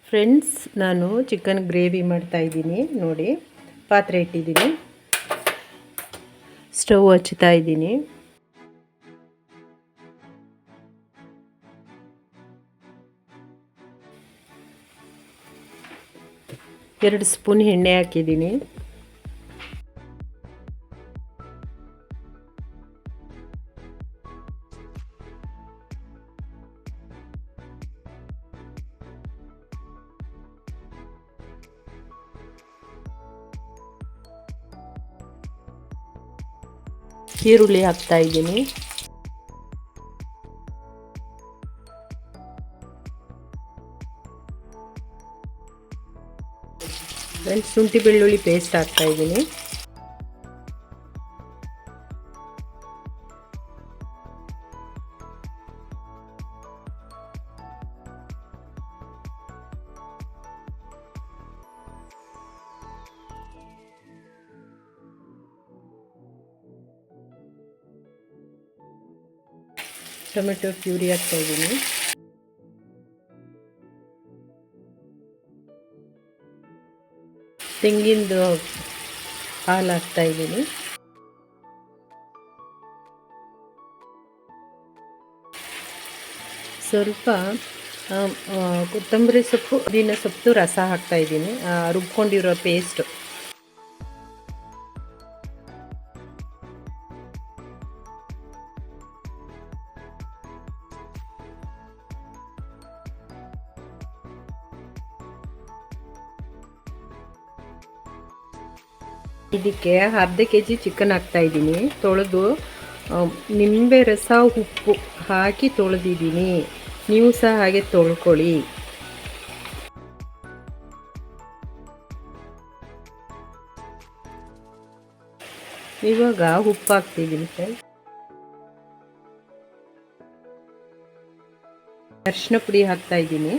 Friends, ನಾನು chicken gravy ಮಾಡ್ತಾಯಿದ್ದೀನಿ. ನೋಡಿ, ಪಾತ್ರೆ ಇಟ್ಟಿದ್ದೀನಿ, ಸ್ಟವ್ ಹಚ್ತಾ ಇದ್ದೀನಿ. ಎರಡು ಸ್ಪೂನ್ ಎಣ್ಣೆ ಹಾಕಿದ್ದೀನಿ. ಈರುಳ್ಳಿ ಹಾಕ್ತಾ ಇದ್ದೀನಿ. ಶುಂಠಿ ಬೆಳ್ಳುಳ್ಳಿ ಪೇಸ್ಟ್ ಹಾಕ್ತಾ ಇದ್ದೀನಿ. ಟೊಮೆಟೊ ಪ್ಯೂರಿ ಹಾಕ್ತಾ ಇದ್ದೀನಿ. ತೆಂಗಿನದು ಹಾಲು ಹಾಕ್ತಾ ಇದ್ದೀನಿ. ಸ್ವಲ್ಪ ಕೊತ್ತಂಬರಿ ಸೊಪ್ಪು, ಪುದೀನ ಸೊಪ್ಪು ರಸ ಹಾಕ್ತಾ ಇದ್ದೀನಿ, ರುಬ್ಕೊಂಡಿರೋ ಪೇಸ್ಟು. ಇದಕ್ಕೆ ಅರ್ಧ kg ಚಿಕನ್ ಹಾಕ್ತಾ ಇದ್ದೀನಿ. ತೊಳೆದು ನಿಂಬೆ ರಸ, ಉಪ್ಪು ಹಾಕಿ ತೊಳೆದಿದ್ದೀನಿ. ನೀವು ಸಹ ಹಾಗೆ ತೊಳ್ಕೊಳ್ಳಿ. ಇವಾಗ ಉಪ್ಪು ಹಾಕ್ತಿದ್ದೀನಿ ಫ್ರೆಂಡ್ಸ್. ಅರಿಶಿನ ಪುಡಿ ಹಾಕ್ತಾ ಇದ್ದೀನಿ.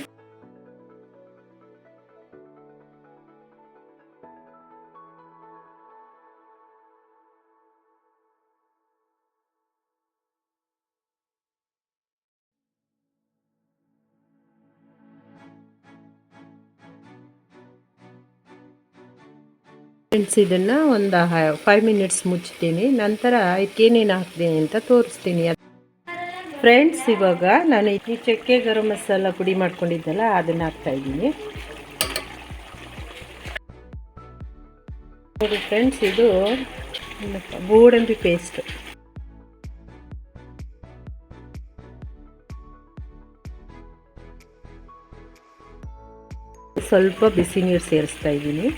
ಫ್ರೆಂಡ್ಸ್, ಇದನ್ನು ಒಂದು 5 ಮಿನಿಟ್ಸ್ ಮುಚ್ತೀನಿ. ನಂತರ ಏನೇನು ಹಾಕ್ತೀನಿ ಅಂತ ತೋರಿಸ್ತೀನಿ. ಫ್ರೆಂಡ್ಸ್, ಇವಾಗ ನಾನು ಈ ಚಕ್ಕೆ ಗರಂ ಮಸಾಲ ಪುಡಿ ಮಾಡ್ಕೊಂಡಿದ್ದೆಲ್ಲ ಅದನ್ನು ಹಾಕ್ತಾ ಇದ್ದೀನಿ. ನೋಡಿ ಫ್ರೆಂಡ್ಸ್, ಇದು ಗೋಡಂಬಿ ಪೇಸ್ಟ್. ಸ್ವಲ್ಪ ಬಿಸಿ ನೀರು ಸೇರಿಸ್ತಾ ಇದ್ದೀನಿ.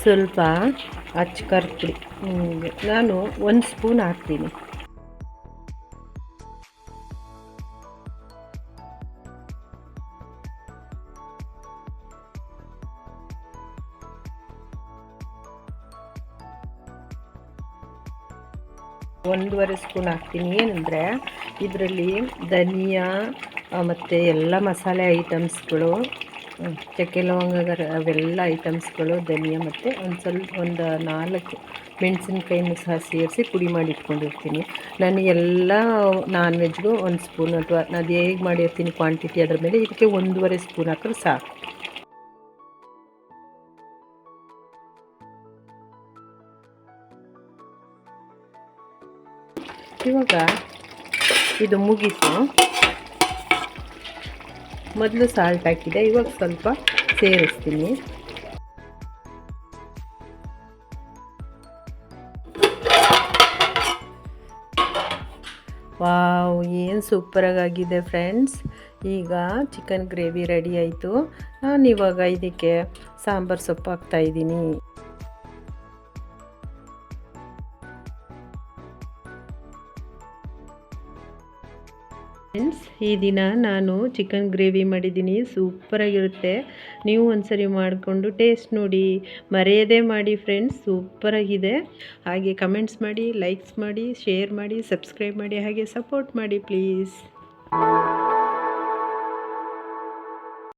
ಸ್ವಲ್ಪ ಅಚ್ಕಾರದ ಪುಡಿ ನಾನು 1 ಸ್ಪೂನ್ ಹಾಕ್ತೀನಿ. ಒಂದೂವರೆ ಸ್ಪೂನ್ ಹಾಕ್ತೀನಿ. ಏನಂದರೆ ಇದರಲ್ಲಿ ಧನಿಯಾ ಮತ್ತು ಎಲ್ಲ ಮಸಾಲೆ ಐಟಮ್ಸ್ಗಳು, ಚಕ್ಕೆ ಲವಂಗ ಅವೆಲ್ಲ ಐಟಮ್ಸ್ಗಳು, ಧನಿಯಾ ಮತ್ತು ಒಂದು 4 ಮೆಣಸಿನ್ಕಾಯಿನೂ ಸಹ ಸೇರಿಸಿ ಪುಡಿ ಮಾಡಿ ಇಟ್ಕೊಂಡಿರ್ತೀನಿ. ನಾನು ಎಲ್ಲ ನಾನ್ ವೆಜ್ಗೂ 1 ಸ್ಪೂನ್, ಅಥವಾ ನಾನು ಹೇಗೆ ಮಾಡಿರ್ತೀನಿ ಕ್ವಾಂಟಿಟಿ ಅದ್ರ ಮೇಲೆ ಇದಕ್ಕೆ 1.5 ಸ್ಪೂನ್ ಹಾಕಿದ್ರೆ ಸಾಕು. ಇವಾಗ ಇದು ಮುಗೀತು. ಮೊದಲು ಸಾಲ್ಟ್ ಹಾಕಿದೆ, ಇವಾಗ ಸ್ವಲ್ಪ ಸೇರಿಸ್ತೀನಿ. ವಾವ್, ಏನು ಸೂಪರಾಗಿದೆ ಫ್ರೆಂಡ್ಸ್. ಈಗ ಚಿಕನ್ ಗ್ರೇವಿ ರೆಡಿ ಆಯಿತು. ನಾನು ಇವಾಗ ಇದಕ್ಕೆ ಸಾಂಬಾರು ಸೊಪ್ಪು ಹಾಕ್ತಾಯಿದ್ದೀನಿ. ಫ್ರೆಂಡ್ಸ್, ಈ ದಿನ ನಾನು ಚಿಕನ್ ಗ್ರೇವಿ ಮಾಡಿದ್ದೀನಿ. ಸೂಪರಾಗಿರುತ್ತೆ. ನೀವು ಒಂದ್ಸರಿ ಮಾಡಿಕೊಂಡು ಟೇಸ್ಟ್ ನೋಡಿ, ಮರೆಯದೇ ಮಾಡಿ ಫ್ರೆಂಡ್ಸ್. ಸೂಪರಾಗಿದೆ. ಹಾಗೆ ಕಮೆಂಟ್ಸ್ ಮಾಡಿ, ಲೈಕ್ಸ್ ಮಾಡಿ, ಶೇರ್ ಮಾಡಿ, ಸಬ್ಸ್ಕ್ರೈಬ್ ಮಾಡಿ, ಹಾಗೆ ಸಪೋರ್ಟ್ ಮಾಡಿ ಪ್ಲೀಸ್.